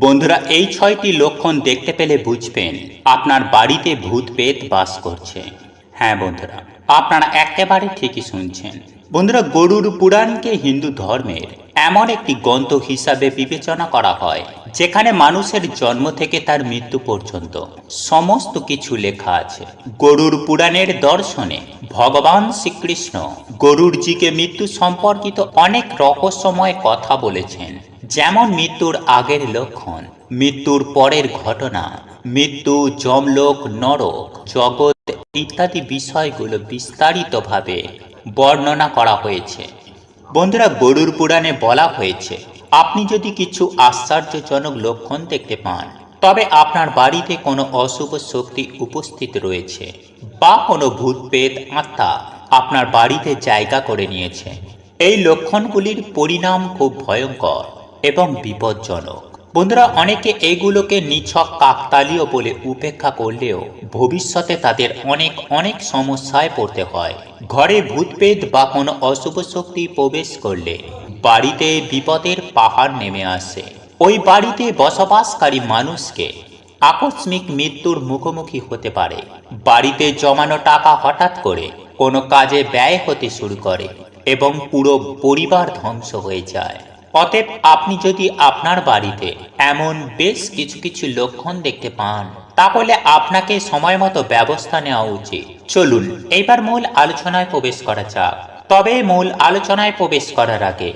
বন্ধুরা, এই ৬টি লক্ষণ দেখতে পেলে বুঝবেন আপনার বাড়িতে ভূত পেত বাস করছে। হ্যাঁ বন্ধুরা, আপনারা একেবারে ঠিকই শুনছেন। বন্ধুরা, গরুড় পুরাণকে হিন্দু ধর্মের এমন একটি গ্রন্থ হিসাবে বিবেচনা করা হয় যেখানে মানুষের জন্ম থেকে তার মৃত্যু পর্যন্ত সমস্ত কিছু লেখা আছে। গরুড় পুরাণের দর্শনে ভগবান শ্রীকৃষ্ণ গরুড়জিকে মৃত্যু সম্পর্কিত অনেক রহস্যময় কথা বলেছেন, যেমন মৃত্যুর আগের লক্ষণ, মৃত্যুর পরের ঘটনা, মৃত্যু, যমলোক, নরক, জগৎ ইত্যাদি বিষয়গুলো বিস্তারিতভাবে বর্ণনা করা হয়েছে। বন্ধুরা, গরুড় পুরাণে বলা হয়েছে, আপনি যদি কিছু আশ্চর্যজনক লক্ষণ দেখতে পান, তবে আপনার বাড়িতে কোনো অশুভ শক্তি উপস্থিত রয়েছে বা কোনো ভূত প্রেত আত্মা আপনার বাড়িতে জায়গা করে নিয়েছে। এই লক্ষণগুলির পরিণাম খুব ভয়ঙ্কর এবং বিপজ্জনক। বন্ধুরা, অনেকে এগুলোকে নিছক কাকতালীয় বলে উপেক্ষা করলেও ভবিষ্যতে তাদের অনেক অনেক সমস্যায় পড়তে হয়। ঘরে ভূতপ্রেত বা কোনো অশুভ শক্তি প্রবেশ করলে বাড়িতে বিপদের পাহাড় নেমে আসে। ওই বাড়িতে বসবাসকারী মানুষকে আকস্মিক মৃত্যুর মুখোমুখি হতে পারে। বাড়িতে জমানো টাকা হঠাৎ করে কোনো কাজে ব্যয় হতে শুরু করে এবং পুরো পরিবার ধ্বংস হয়ে যায়। অতএব আপনি যদি আপনার বাড়িতে এমন বেশ কিছু কিছু লক্ষণ দেখতে পান, তাহলে আপনাকে সময় মতো ব্যবস্থা নেওয়া উচিত। চলুন এবার মূল আলোচনায় প্রবেশ করা যাক। তবে মূল আলোচনায় প্রবেশ করার আগে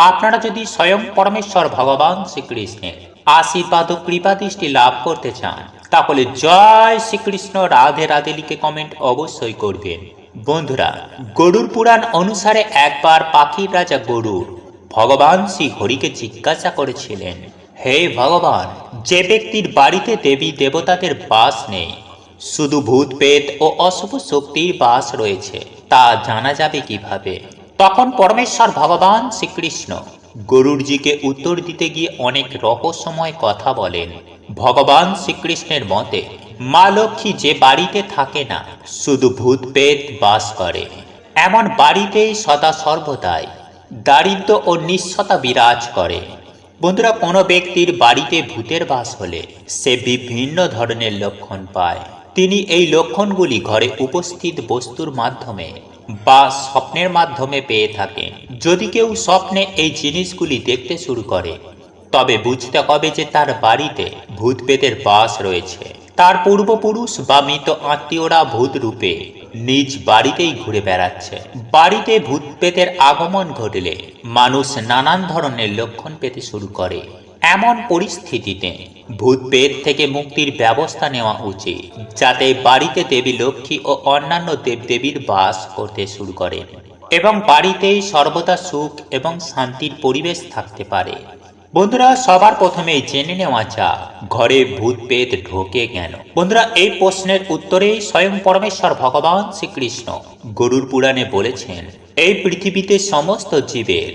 আপনারা যদি স্বয়ং পরমেশ্বর ভগবান শ্রীকৃষ্ণের আশীর্বাদ ও কৃপা দৃষ্টি লাভ করতে চান, তাহলে জয় শ্রীকৃষ্ণ, রাধে রাধে লিখে কমেন্ট অবশ্যই করবেন। বন্ধুরা, গরুড় পুরাণ অনুসারে একবার পাখির রাজা গরুড় ভগবান শ্রী হরিকে জিজ্ঞাসা করেছিলেন, হে ভগবান, যে ব্যক্তির বাড়িতে দেবী দেবতাদের বাস নেই, শুধু ভূত প্রেত ও অশুভ শক্তির বাস রয়েছে, তা জানা যাবে কিভাবে? তখন পরমেশ্বর ভগবান শ্রীকৃষ্ণ গরুড়জিকে উত্তর দিতে গিয়ে অনেক রহস্যময় কথা বলেন। ভগবান শ্রীকৃষ্ণের মতে, মা লক্ষ্মী যে বাড়িতে থাকে না, শুধু ভূত প্রেত বাস করে, এমন বাড়িতেই সদা সর্বদাই দারিদ্র ও নিঃস্বতা বিরাজ করে। বন্ধুরা, কোনো ব্যক্তির বাড়িতে ভূতের বাস হলে সে বিভিন্ন ধরনের লক্ষণ পায়। তিনি এই লক্ষণগুলি ঘরে উপস্থিত বস্তুর মাধ্যমে বা স্বপ্নের মাধ্যমে পেয়ে থাকেন। যদি কেউ স্বপ্নে এই জিনিসগুলি দেখতে শুরু করে, তবে বুঝতে হবে যে তার বাড়িতে ভূত প্রেতের বাস রয়েছে। তার পূর্বপুরুষ বা মৃত আত্মীয়রা ভূত রূপে নিজ বাড়িতেই ঘুরে বেড়াচ্ছে। বাড়িতে ভূত প্রেতের আগমন ঘটলে মানুষ নানান ধরনের লক্ষণ পেতে শুরু করে। এমন পরিস্থিতিতে ভূত প্রেত থেকে মুক্তির ব্যবস্থা নেওয়া উচিত, যাতে বাড়িতে দেবী লক্ষ্মী ও অন্যান্য দেবদেবীর বাস করতে শুরু করে এবং বাড়িতেই সর্বদা সুখ এবং শান্তির পরিবেশ থাকতে পারে। বন্ধুরা, সবার প্রথমে জেনে নেওয়া যাক, ঘরে ভূত প্রেত ঢোকে কেন? বন্ধুরা, এই প্রশ্নের উত্তরে স্বয়ং পরমেশ্বর ভগবান শ্রীকৃষ্ণ গরুড় পুরাণে বলেছেন, এই পৃথিবীতে সমস্ত জীবের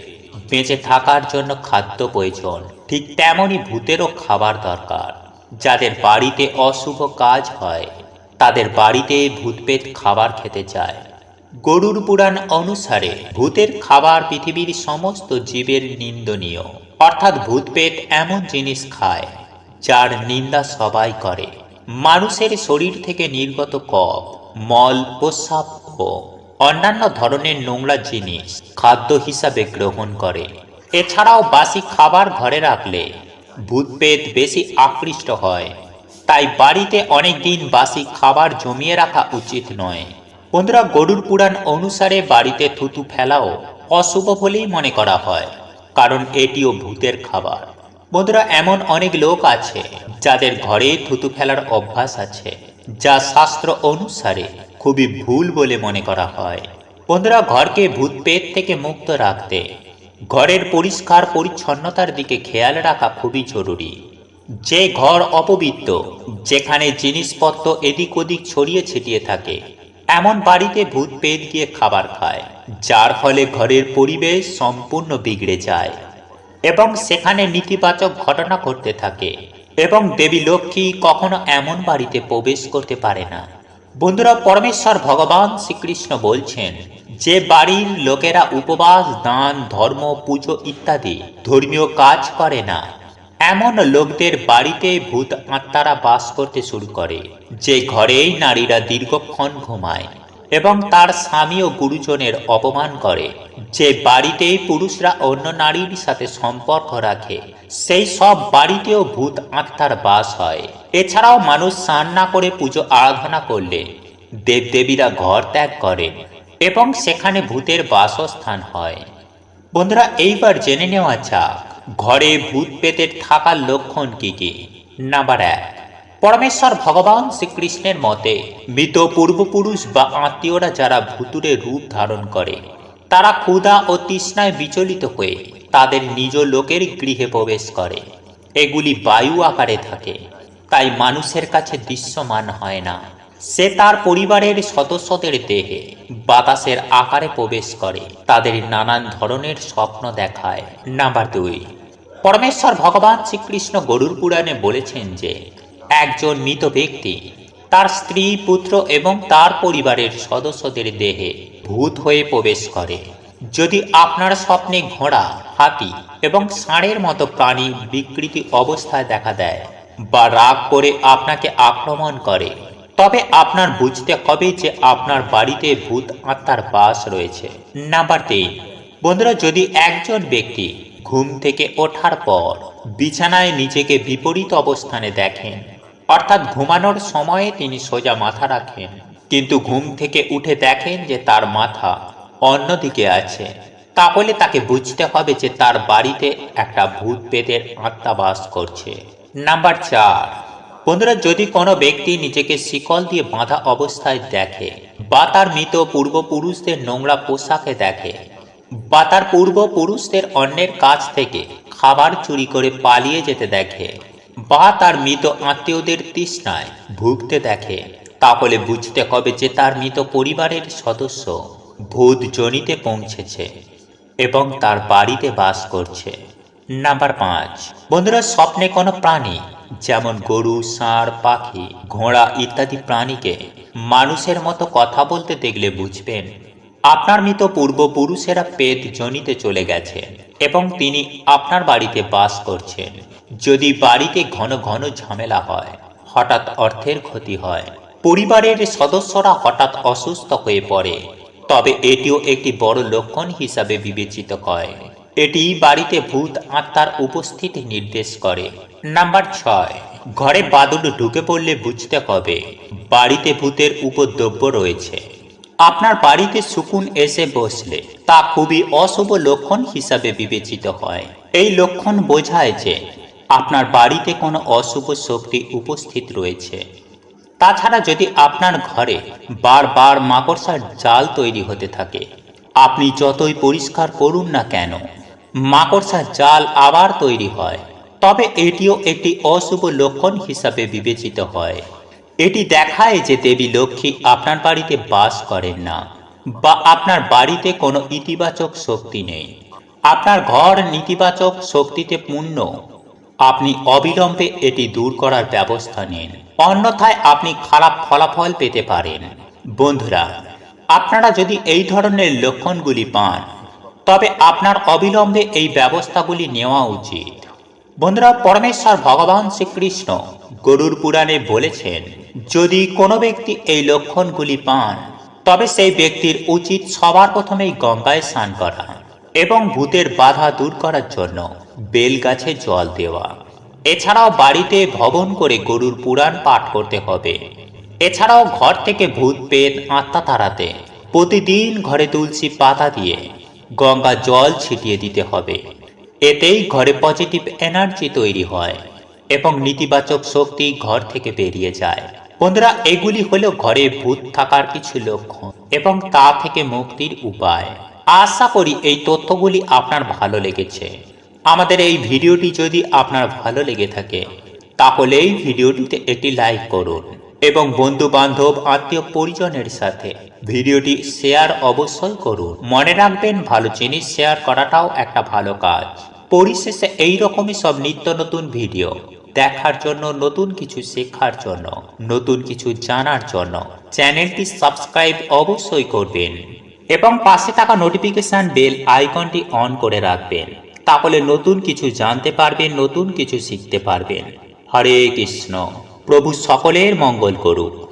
বেঁচে থাকার জন্য খাদ্য প্রয়োজন, ঠিক তেমনই ভূতেরও খাবার দরকার। যাদের বাড়িতে অশুভ কাজ হয়, তাদের বাড়িতে ভূত প্রেত খাবার খেতে চায়। গরুড় পুরাণ অনুসারে ভূতের খাবার পৃথিবীর সমস্ত জীবের নিন্দনীয়, অর্থাৎ ভূত প্রেত এমন জিনিস খায় যার নিন্দা সবাই করে। মানুষের শরীর থেকে নির্গত কফ, মল, প্রস্রাব ও অন্যান্য ধরনের নোংরা জিনিস খাদ্য হিসাবে গ্রহণ করে। এছাড়াও বাসি খাবার ঘরে রাখলে ভূত প্রেত বেশি আকৃষ্ট হয়। তাই বাড়িতে অনেক দিন বাসি খাবার জমিয়ে রাখা উচিত নয়। বন্ধুরা, গরুড় পুরাণ অনুসারে বাড়িতে থুতু ফেলাও অশুভ বলেই মনে করা হয়, কারণ এটিও ভূতের খাবার। বন্ধুরা, এমন অনেক লোক আছে যাদের ঘরে থুতু ফেলার অভ্যাস আছে, যা শাস্ত্র অনুসারে খুবই ভুল বলে মনে করা হয়। বন্ধুরা, ঘরকে ভূত প্রেত থেকে মুক্ত রাখতে ঘরের পরিষ্কার পরিচ্ছন্নতার দিকে খেয়াল রাখা খুবই জরুরি। যে ঘর অপবিত্র, যেখানে জিনিসপত্র এদিক ওদিক ছড়িয়ে ছিটিয়ে থাকে, এমন বাড়িতে ভূত প্রেত গিয়ে খাবার খায়, যার ফলে ঘরের পরিবেশ সম্পূর্ণ বিগড়ে যায় এবং সেখানে নেতিবাচক ঘটনা ঘটতে থাকে এবং দেবী লক্ষ্মী কখনো এমন বাড়িতে প্রবেশ করতে পারে না। বন্ধুরা, পরমেশ্বর ভগবান শ্রীকৃষ্ণ বলছেন, যে বাড়ির লোকেরা উপবাস, দান, ধর্ম, পুজো ইত্যাদি ধর্মীয় কাজ করে না, এমন লোকদের বাড়িতে ভূত আত্মারা বাস করতে শুরু করে যে ঘরেই নারীরা দীর্ঘক্ষণ ঘুমায় এবং তার স্বামী ও গুরুজনের অপমান করে, যে বাড়িতে পুরুষরা অন্য নারীর সাথে সম্পর্ক রাখে সেই সব বাড়িতেও ভূত আত্মার বাস হয়। এছাড়াও মানুষ স্নান না করে পুজো আরাধনা করলে দেবদেবীরা ঘর ত্যাগ করেন এবং সেখানে ভূতের বাসস্থান হয়। বন্ধুরা, এইবার জেনে নেওয়া যাক ঘরে ভূত পেতের থাকার লক্ষণ কি কি। নাম্বার 1, পরমেশ্বর ভগবান শ্রীকৃষ্ণের মতে মৃত পূর্বপুরুষ বা আত্মীয়রা যারা ভূতুরে রূপ ধারণ করে তারা ক্ষুধা ও তৃষ্ণায় বিচলিত হয়ে তাদের নিজ লোকের গৃহে প্রবেশ করে। এগুলি বায়ু আকারে থাকে, তাই মানুষের কাছে দৃশ্যমান হয় না। সে তার পরিবারের সদস্যদের দেহে বাতাসের আকারে প্রবেশ করে তাদের নানান ধরনের স্বপ্ন দেখায়। নাম্বার 2, পরমেশ্বর ভগবান শ্রীকৃষ্ণ গরুড় পুরাণে বলেছেন যে একজন মৃত ব্যক্তি তার স্ত্রী, পুত্র এবং তার পরিবারের সদস্যদের দেহে ভূত হয়ে প্রবেশ করে। যদি আপনার স্বপ্নে ঘোড়া, হাতি এবং ষাঁড়ের মতো প্রাণী বিকৃতি অবস্থায় দেখা দেয় বা রাগ করে আপনাকে আক্রমণ করে, তবে আপনার বুঝতে হবে যে আপনার বাড়িতে ভূত আত্মার বাস রয়েছে। নাম্বার 3, বন্ধুরা, যদি একজন ব্যক্তি ঘুম থেকে ওঠার পর বিছানায় নিজেকে বিপরীত অবস্থানে দেখেন, অর্থাৎ ঘুমানোর সময়ে তিনি সোজা মাথা রাখেন কিন্তু ঘুম থেকে উঠে দেখেন যে তার মাথা অন্যদিকে আছে, তাহলে তাকে বুঝতে হবে যে তার বাড়িতে একটা ভূত পেতের আত্মা বাস করছে। নাম্বার 4, বন্ধুরা, যদি কোনো ব্যক্তি নিজেকে শিকল দিয়ে বাঁধা অবস্থায় দেখে বা তার মৃত পূর্বপুরুষদের নোংরা পোশাকে দেখে বা তার পূর্বপুরুষদের অন্যের কাছ থেকে খাবার চুরি করে পালিয়ে যেতে দেখে বা তার মৃত আত্মীয়দের তৃষ্ণায় ভুগতে দেখে, তাহলে বুঝতে হবে যে তার মৃত পরিবারের সদস্য ভূত জনিতে পৌঁছেছে এবং তার বাড়িতে বাস করছে। নাম্বার 5, বন্ধুরা, স্বপ্নে কোনো প্রাণী যেমন গরু, ষাঁড়, পাখি, ঘোড়া ইত্যাদি প্রাণীকে মানুষের মতো কথা বলতে দেখলে বুঝবেন আপনার মৃত পূর্বপুরুষেরা পেট জনিতে চলে গেছে এবং তিনি আপনার বাড়িতে বাস করছেন। যদি বাড়িতে ঘন ঘন ঝামেলা হয়, হঠাৎ অর্থের ক্ষতি হয়, পরিবারের সদস্যরা হঠাৎ অসুস্থ হয়ে পড়ে, তবে এটিও একটি বড় লক্ষণ হিসাবে বিবেচিত হয়। এটি বাড়িতে ভূত আত্মার উপস্থিতি নির্দেশ করে। নাম্বার 6, ঘরে বাদুড় ঢুকে পড়লে বুঝতে হবে বাড়িতে ভূতের উপদ্রব্য রয়েছে। আপনার বাড়িতে শকুন এসে বসলে তা খুবই অশুভ লক্ষণ হিসাবে বিবেচিত হয়। এই লক্ষণ বোঝায় যে আপনার বাড়িতে কোনো অশুভ শক্তি উপস্থিত রয়েছে। তাছাড়া যদি আপনার ঘরে বারবার মাকড়সার জাল তৈরি হতে থাকে, আপনি যতই পরিষ্কার করুন না কেন মাকড়সার জাল আবার তৈরি হয়, তবে এটিও একটি অশুভ লক্ষণ হিসাবে বিবেচিত হয়। এটি দেখায় যে দেবী লক্ষ্মী আপনার বাড়িতে বাস করেন না বা আপনার বাড়িতে কোনো ইতিবাচক শক্তি নেই। আপনার ঘর নেতিবাচক শক্তিতে পূর্ণ, আপনি অবিলম্বে এটি দূর করার ব্যবস্থা নিন, অন্যথায় আপনি খারাপ ফলাফল পেতে পারেন। বন্ধুরা, আপনারা যদি এই ধরনের লক্ষণগুলি পান তবে আপনার অবিলম্বে এই ব্যবস্থাগুলি নেওয়া উচিত। বন্ধুরা, পরমেশ্বর ভগবান শ্রীকৃষ্ণ গরুড় পুরাণে বলেছেন, যদি কোনো ব্যক্তি এই লক্ষণগুলি পান তবে সেই ব্যক্তির উচিত সবার প্রথমেই গঙ্গায় স্নান করা এবং ভূতের বাধা দূর করার জন্য বেল গাছে জল দেওয়া। এছাড়াও বাড়িতে ভবন করে গরুড় পুরাণ পাঠ করতে হবে। এছাড়াও ঘর থেকে ভূত পেত আত্মা তাড়াতে প্রতিদিন ঘরে তুলসী পাতা দিয়ে গঙ্গা জল ছিটিয়ে দিতে হবে। এতেই ঘরে পজিটিভ এনার্জি তৈরি হয় এবং নেতিবাচক শক্তি ঘর থেকে বেরিয়ে যায়। বন্ধুরা, এগুলি হলো ঘরে ভূত থাকার কিছু লক্ষণ এবং তা থেকে মুক্তির উপায়। আশা করি এই তথ্যগুলি আপনার ভালো লেগেছে। আমাদের এই ভিডিওটি যদি আপনার ভালো লেগে থাকে তাহলে এই ভিডিওটিতে একটি লাইক করুন এবং বন্ধু বান্ধব আত্মীয় পরিজনের সাথে ভিডিওটি শেয়ার অবশ্যই করুন। মনে রাখবেন, ভালো জিনিস শেয়ার করাটাও একটা ভালো কাজ। পরিশেষে এইরকমই সব নিত্য নতুন ভিডিও দেখার জন্য, নতুন কিছু শেখার জন্য, নতুন কিছু জানার জন্য চ্যানেলটি সাবস্ক্রাইব অবশ্যই করবেন এবং পাশে থাকা নোটিফিকেশন বেল আইকনটি অন করে রাখবেন, তাহলে নতুন কিছু জানতে পারবেন, নতুন কিছু শিখতে পারবেন। হরে কৃষ্ণ। প্রভু সকলের মঙ্গল করুক।